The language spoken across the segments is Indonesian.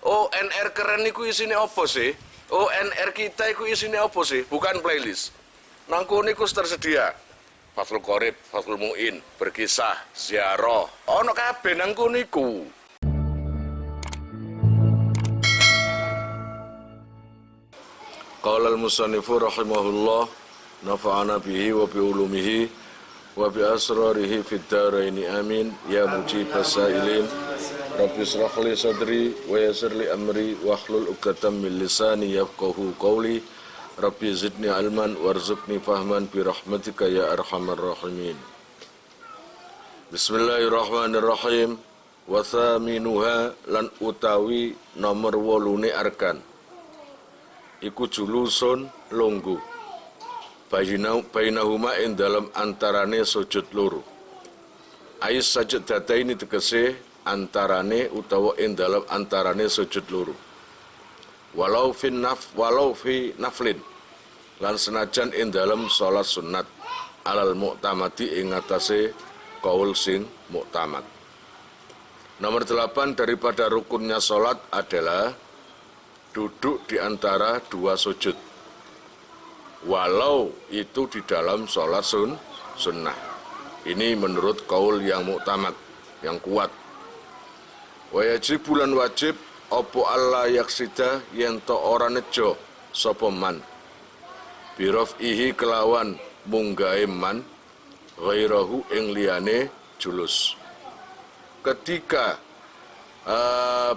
ONR keren iku isine apa sih? ONR kita iku isine apa sih? Bukan playlist. Nang kono iku tersedia Fathul Qorib, Fathul Mu'in, berkisah, ziarah. Ono kabeh nang kono iku. Qala al-musannifu rahimahullah nafa'ana bihi wa bi ulumihi wa bi asrarihi fid dharain amin ya mujibas sailin rabbi israh li sadri wa yassir li amri wahlul 'uqdatam min lisani yafqahu qawli rabbi zidni ilman warzuqni fahman bi rahmatika ya arhamar rahimin. Bismillahirrahmanirrahim. Wa thaminuha lan utawi nomor 8 arkan iku julusun lungguh bainahuma ing dalam antarane sujud loro. Ais sajdataini tegese antarane utawa ing dalam antarane sujud loro. Walau fi naflin lan senajan ing dalam salat sunat alal mu'tamadi ing atase kaul sing muktamad. Nomor 8 daripada rukunnya salat adalah duduk di antara dua sujud, walau itu di dalam sholat sunnah. Ini menurut kaul yang muktamad, yang kuat. Wajib bulan wajib opo Allah yaksida yento ora nejo sapa man birof'ihi kelawan munggahe man ghairahu ing liyane julus. Ketika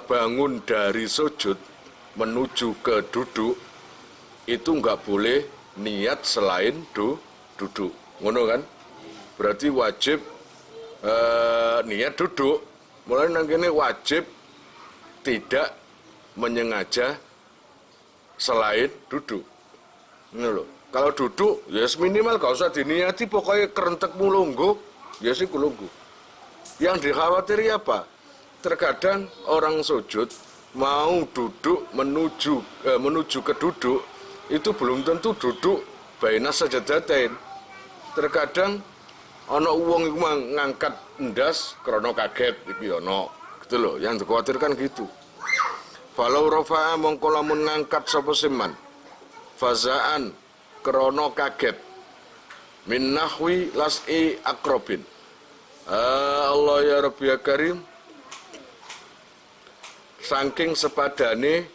bangun dari sujud menuju ke duduk itu nggak boleh niat selain duduk, ngono kan? Berarti wajib niat duduk. Mulai nangkene wajib tidak menyengaja selain duduk. Ini loh. Kalau duduk, ya minimal gak usah diniati, pokoknya kerentekmu longgo, ya sih kulonggo. Yang dikhawatiri apa? Terkadang orang sujud mau duduk menuju ke duduk itu belum tentu duduk baina sajadatain. Terkadang ana wong iku ngangkat ndas krana kaget iki ana gitu loh, yang dikhawatirkan gitu. Falau rafa'a mongko lamun ngangkat sapa siman fazaan krana kaget min nahwi las'i akrobin. Allah ya Rabbi ya Karim, saking sepadane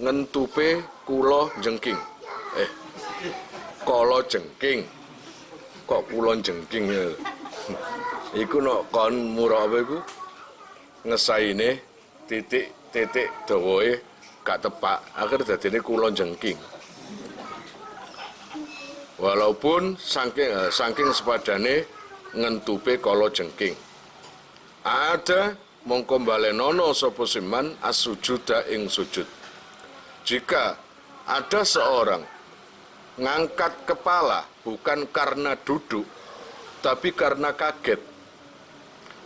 ngentupe kula jengking. Kala jengking. Kok kula jengking ya. Iku nok kon murah apa iku? Ngesaine titik dawae gak tepak, akhir dadine kula jengking. Walaupun saking sepadane ngentupe kala jengking. Ada mongko balenono sapa siman as-sujuda ing sujud. Jika ada seorang ngangkat kepala bukan karena duduk tapi karena kaget,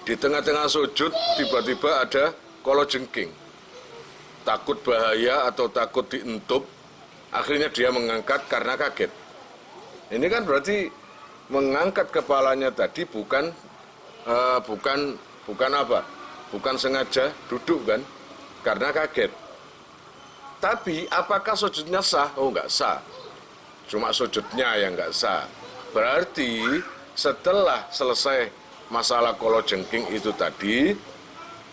di tengah-tengah sujud tiba-tiba ada kala jengking, takut bahaya atau takut dientup, akhirnya dia mengangkat karena kaget. Ini kan berarti mengangkat kepalanya tadi bukan apa? Bukan sengaja duduk kan, karena kaget. Tapi apakah sujudnya sah? Oh, enggak sah. Cuma sujudnya yang enggak sah. Berarti setelah selesai masalah kala jengking itu tadi,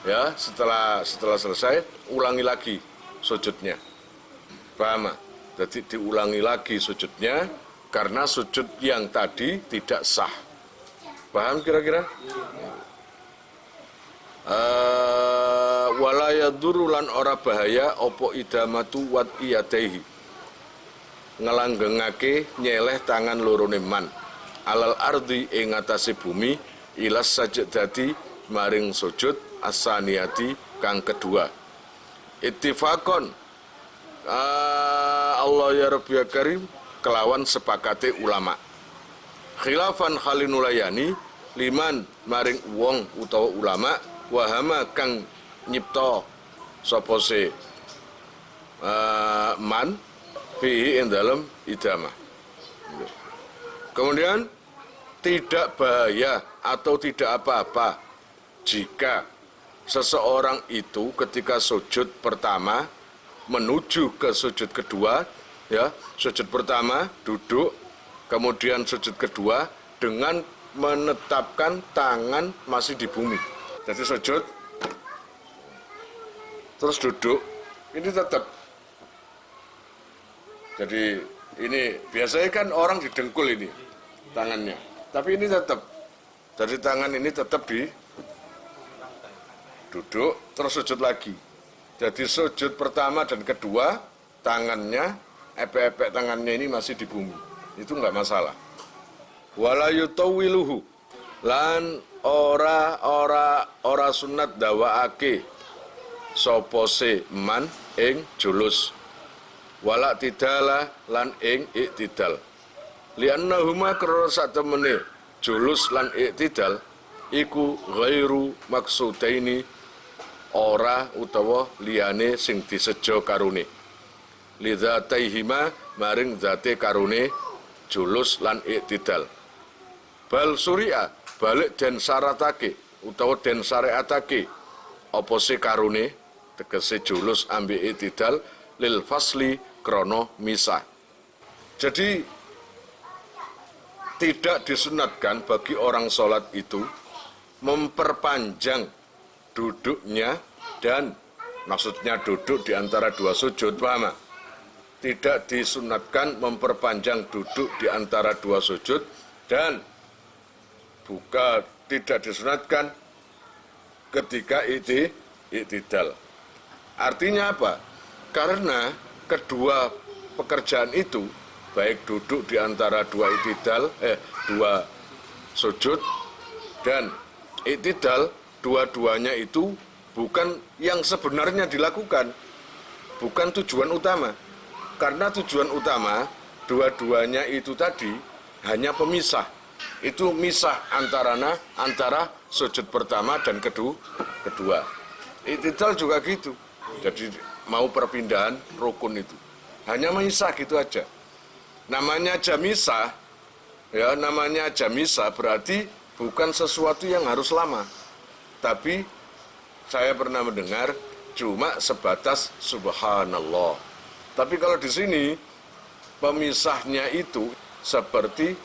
ya setelah selesai ulangi lagi sujudnya. Paham? Jadi diulangi lagi sujudnya karena sujud yang tadi tidak sah. Paham kira-kira? Wala yadurru lan ora bahaya opo idamatu wat iyadaihi ngelanggengake nyeleh tangan lorone man alal ardi ing atase bumi ilas sajdati maring sujud asaniyati kang kedua. Ittifaqon Allah ya Rabbi ya Karim kelawan sepakate ulama. Khilafan khalinulayani liman maring wong utawa ulama wahama kang nyipta sapa se man fihi ing dalem idamah. Kemudian tidak bahaya atau tidak apa-apa jika seseorang itu ketika sujud pertama menuju ke sujud kedua, ya, sujud pertama duduk, kemudian sujud kedua dengan menetapkan tangan masih di bumi. Jadi sujud, terus duduk, ini tetap. Jadi ini biasanya kan orang didengkul ini tangannya, tapi ini tetap. Jadi tangan ini tetap di duduk, terus sujud lagi. Jadi sujud pertama dan kedua, tangannya, epek-epek tangannya ini masih di bumi. Itu enggak masalah. Wala yutawiluhu, lan ora sunat dawaake sopose man ing julus. Wala tidala lan ing iktidal. Liannahuma krana satemene julus lan iktidal iku ghairu maksudaini, ora utawa liyane sing disejo karune. Lidzataihima maring zate karune julus lan iktidal. Bal surya balik den syaratake utawa den syariatake apa se karune tegese julus ambek iktidal lil fasli krono misah. Jadi tidak disunatkan bagi orang sholat itu memperpanjang duduknya, dan maksudnya duduk di antara dua sujud, paham? Tidak disunatkan memperpanjang duduk di antara dua sujud, dan tidak disunatkan ketika iktidal. Artinya apa? Karena kedua pekerjaan itu, baik duduk di antara dua dua sujud dan iktidal, dua-duanya itu bukan yang sebenarnya dilakukan, bukan tujuan utama. Karena tujuan utama dua-duanya itu tadi hanya pemisah. Itu misah antara sujud pertama dan kedua. Iktidal juga gitu. Jadi mau perpindahan rukun itu hanya misah gitu aja. Namanya jamisah, ya, namanya jamisah berarti bukan sesuatu yang harus lama. Tapi saya pernah mendengar cuma sebatas subhanallah. Tapi kalau di sini pemisahnya itu seperti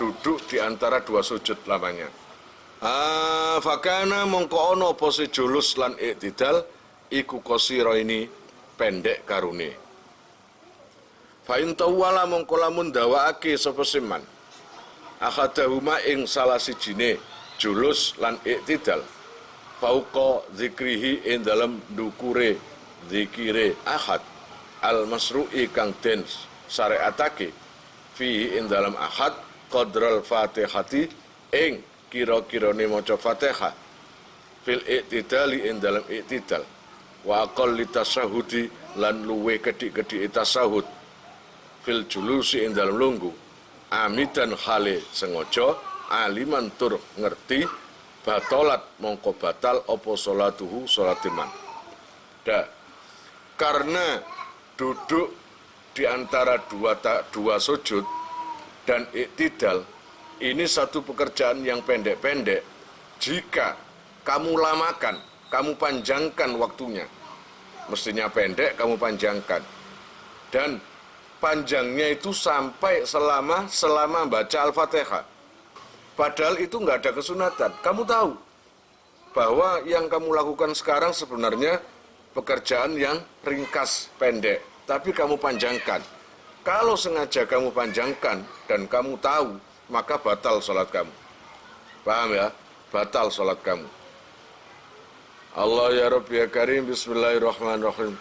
duduk di antara dua sujud lamanya. Fakana mongko ono pose julus lan iktidal iku qasira ini pendek karune. Fa in tawala mongko lamun dawaake sapa seman akhadahuma ing salah sijine julus lan iktidal fauqa zikrihi ing dalem dukure zikire ahad al masru'i kang den syariatake fi ing dalem ahad qadral fatihati ing kira-kirane maca Fatihah fil iktidali ing dalem iktidal wa aqalli tasahudi lan luwe kedik-kedik tasahud fil julusi ing dalem lungguh amidan hale sengaja aliman tur ngerti batolat mongko batal apa salatuhu salatiman. Karena duduk di antara dua sujud dan iktidal ini satu pekerjaan yang pendek-pendek. Jika kamu lamakan, kamu panjangkan waktunya, mestinya pendek kamu panjangkan, dan panjangnya itu sampai selama baca Al-Fatihah. Padahal itu nggak ada kesunatan. Kamu tahu bahwa yang kamu lakukan sekarang sebenarnya pekerjaan yang ringkas, pendek, tapi kamu panjangkan. Kalau sengaja kamu panjangkan dan kamu tahu, maka batal sholat kamu. Paham ya? Batal sholat kamu. Allah ya Rabbi ya Karim, bismillahirrahmanirrahim.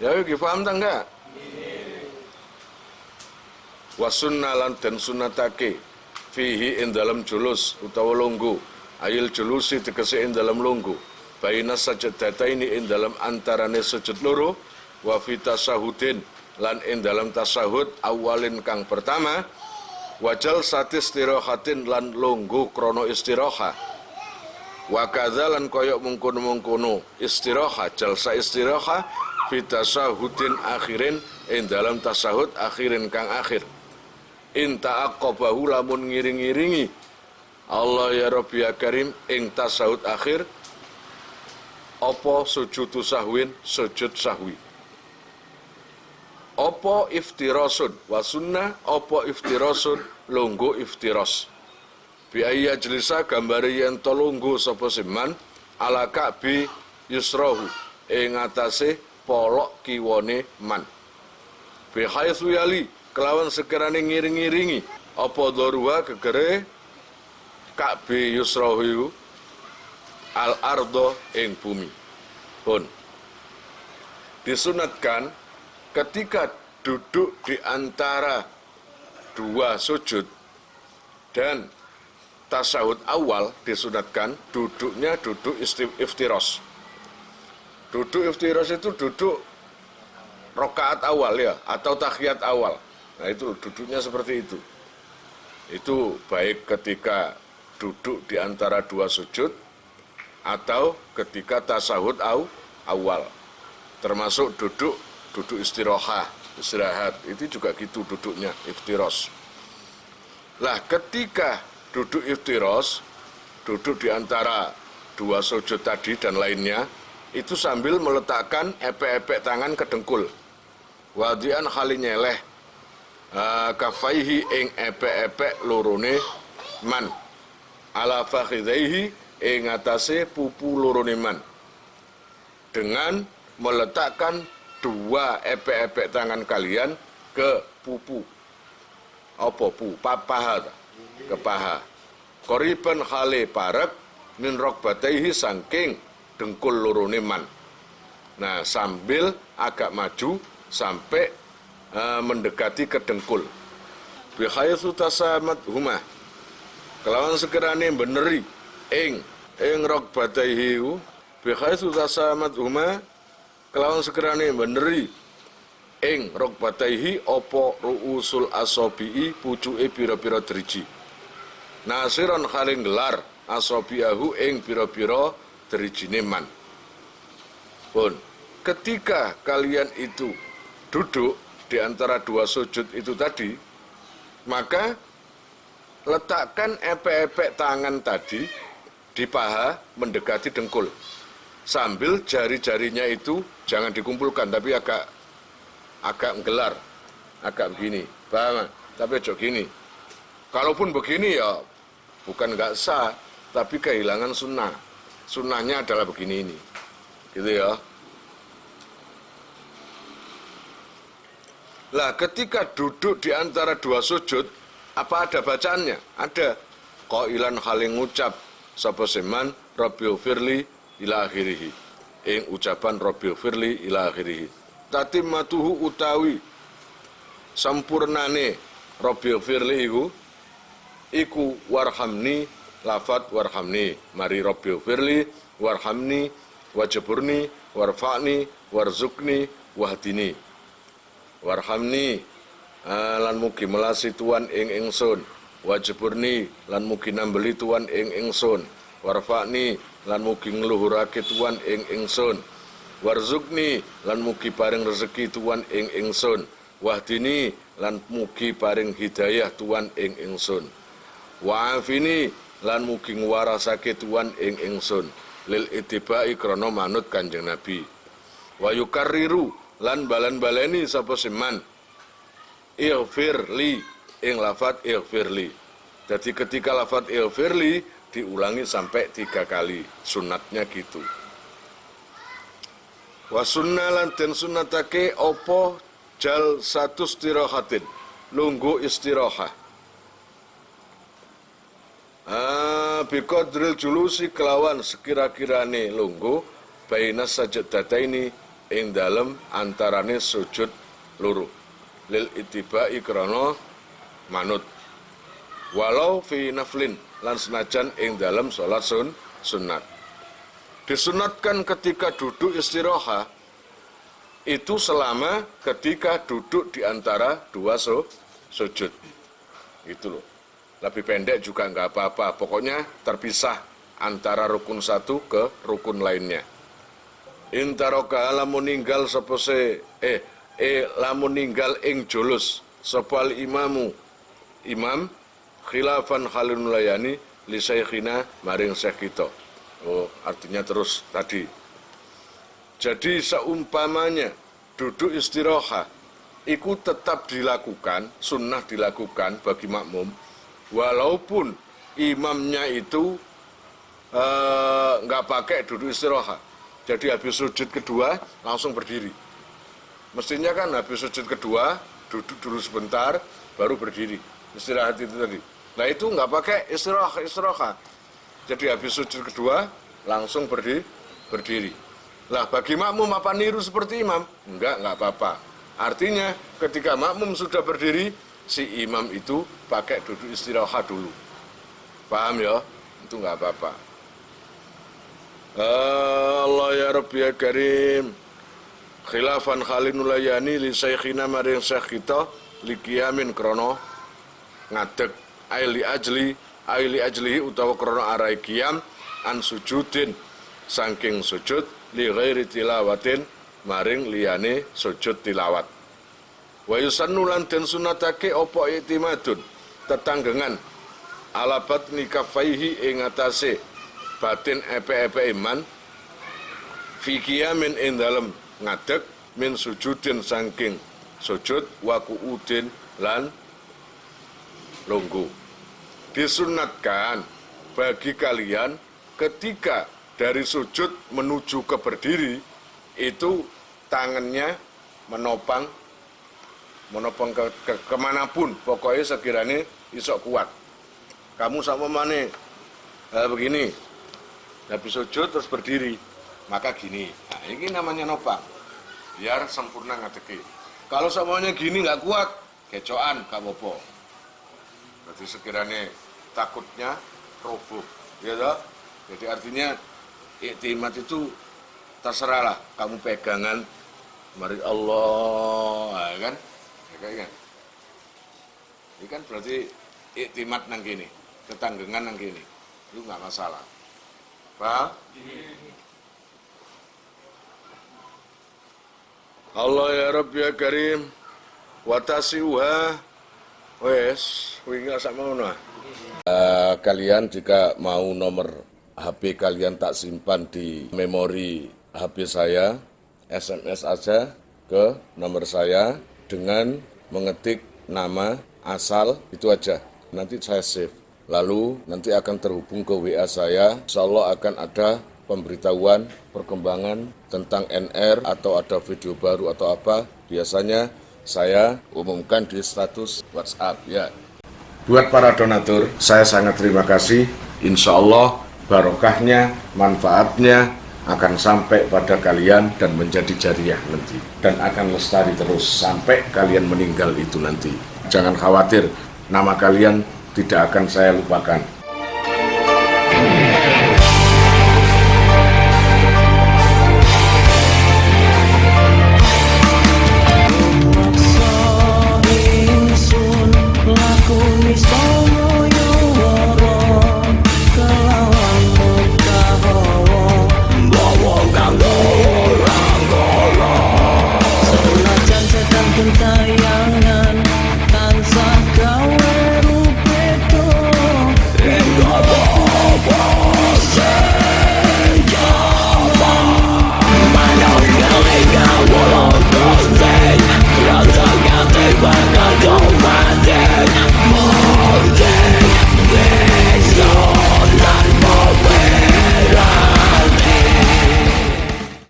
Ya Yogi, paham tak enggak? Wasunnalan dan sunatake fihi in dalam julus utawa lunggu ayil julusi tegese in dalam lunggu baina sajadataini in dalam antarane sujud loro wa fi tasahudin lan in dalam tasahud awalin kang pertama wajal sati istirahatin lan lunggu krono istiraha wa kadza lan koyok mungkono istiraha jalsa istiraha fi tasahudin akhirin in dalam tasahud akhirin kang akhir in ta'aqqabahu lamun ngiring-ngiringi Allah ya Rabbi ya Karim ing tasahud akhir apa sujudu sahwin sujud sahwi. Apa iftirasun wa sunnah apa iftirasun lungguh iftiras. Bi ayya jelisa gambari yen to lungguh sapa seman ala ka'bi yusrahu ing atase polok kiwane man. Bi haitsu yali kelawan sekirane ngiring-ngiringi apa daruha gegere ka'bi yusrahu al ardo ing bumi. Pun disunatkan ketika duduk di antara dua sujud dan tasawuf awal disunatkan duduknya duduk iftiros. Duduk iftiros itu duduk rokaat awal ya atau tahiyat awal. Nah itu duduknya seperti itu. Itu baik ketika duduk di antara dua sujud atau ketika tasawuf awal. Termasuk duduk istirahat itu juga gitu duduknya iftiros. Lah ketika duduk iftiros, duduk di antara dua sujud tadi dan lainnya, itu sambil meletakkan epek-epek tangan ke dengkul. Wadian hali nyeleh kafaihi ing epek-epek lorone man ala fakhidaihi ing atase pupu lorone man. Dengan meletakkan dua epek-epek tangan kalian ke pupu. Apa pu? Paha. Ke paha. Qoriban khale parek min rokbataihi sangking dengkul lorone man. Nah, sambil agak maju sampai mendekati ke dengkul. Bi haitsu tasamat huma. Kelawan sekirane beneri ing rokbataihi bi haitsu tasamat huma kelawan sekirane beneri ing rokbataihi opo ruusul asobii pucuke pira-pira driji. Nasiron haling gelar asobiahu ing pira-pira drijine man. Pun ketika kalian itu duduk di antara dua sujud itu tadi, maka letakkan epek-epek tangan tadi di paha mendekati dengkul. Sambil jari-jarinya itu jangan dikumpulkan tapi agak menggelar, agak begini, paham? Tapi ojo gini. Kalaupun begini ya bukan nggak sah, tapi kehilangan sunnah. Sunnahnya adalah begini ini, gitu ya. Lah ketika duduk di antara dua sujud, apa ada bacaannya? Ada. Qailan haling ngucap sapa seman Rabbil firli ila akhirih. Ing ucapan Rabbil firli ila akhirih. Tatimmatuhu utawi sampurnane Rabbil firli iku warhamni lafat warhamni. Mari Rabbil firli warhamni wajaburni warfa'ni warzukni wahdini. Warhamni lan mugi melasi tuan ing ingsun, wajaburni lan mugi nambeli tuan ing ingsun, warfa'ni lan mugi ngluhurake tuan ing ingsun, warzukni lan mugi paring rezeki tuan ing ingsun, wahdini lan mugi paring hidayah tuan ing ingsun, wa'afini lan mugi ngwarasake tuan ing ingsun, lil ittiba'i krana manut Kanjeng Nabi, wa yukarriru lan balan-baleni sapa seman ighfirli ing lafat ighfirli. Jadi ketika lafat ighfirli diulangi sampai 3 kali, sunatnya gitu. Wa sunnalan den sunatake opo jal satu istirahatin, lunggu istirahah. Biqadril julusi kelawan sekira-kirane lunggu baina sajdataini ing dalem antarane sujud loro lil ittiba'i krana manut walau fi naflin lan senajan ing dalem salat sunat. Disunatkan ketika duduk istirahat itu selama ketika duduk di antara dua sujud. Itu loh. Lebih pendek juga nggak apa-apa, pokoknya terpisah antara rukun satu ke rukun lainnya. Intaroka lamun ninggal sepose lamun ninggal ing julus sopal imam khilafan halun layani li syekhina maring syekh kita. Oh, artinya terus tadi Jadi seumpamanya duduk istirahat, itu tetap dilakukan, sunnah dilakukan bagi makmum, walaupun imamnya itu nggak pakai duduk istirahat. Jadi habis sujud kedua langsung berdiri. Mestinya kan habis sujud kedua duduk dulu sebentar baru berdiri. Istirahat itu tadi. Nah itu nggak pakai istirahat. Jadi habis sujud kedua langsung berdiri. Lah bagi makmum apa niru seperti imam? Enggak apa-apa. Artinya ketika makmum sudah berdiri, si imam itu pakai duduk istirahat dulu. Paham ya? Itu enggak apa-apa. Allah ya Rabbi ya Karim. Khilafan khalinulayani li syekhina maring syekh kita li qiyamin krono ngadeg aili ajlihi utawa krono arai qiyam an sujudin saking sujud li ghairi tilawatin maring liyane sujud tilawat. Wa yusannu lan den sunatake apa itimadun tetanggengan ala batni kafaihi ing atase batin epe-epe iman fi qiyamin ing dalem ngadeg min sujudin saking sujud wa qu'udin lan lungguh. Disunatkan bagi kalian ketika dari sujud menuju ke berdiri itu tangannya menopang kemanapun, pokoknya sekiranya isok kuat. Kamu sama mana begini, habis sujud terus berdiri, maka gini. Nah, ini namanya nopang, biar sempurna ngadeki. Kalau semuanya gini nggak kuat, kecoan gak apa-apa. Berarti sekiranya takutnya roboh, ya toh? Jadi artinya iktimat itu terserahlah kamu pegangan mari Allah ya kan? Ini kan berarti iktimat nang gini, tetanggengan nang gini. Itu nggak masalah. Paham? Allah ya Rabbi ya Karim watasiuha wes wingi sak ngono. Kalian jika mau nomor HP kalian tak simpan di memori HP saya, SMS aja ke nomor saya dengan mengetik nama asal itu aja. Nanti saya save. Lalu nanti akan terhubung ke WA saya. Insyaallah akan ada pemberitahuan perkembangan tentang NR atau ada video baru atau apa. Biasanya saya umumkan di status WhatsApp ya. Buat para donatur, saya sangat terima kasih. Insyaallah barokahnya, manfaatnya akan sampai pada kalian dan menjadi jariah nanti. Dan akan lestari terus sampai kalian meninggal itu nanti. Jangan khawatir, nama kalian tidak akan saya lupakan.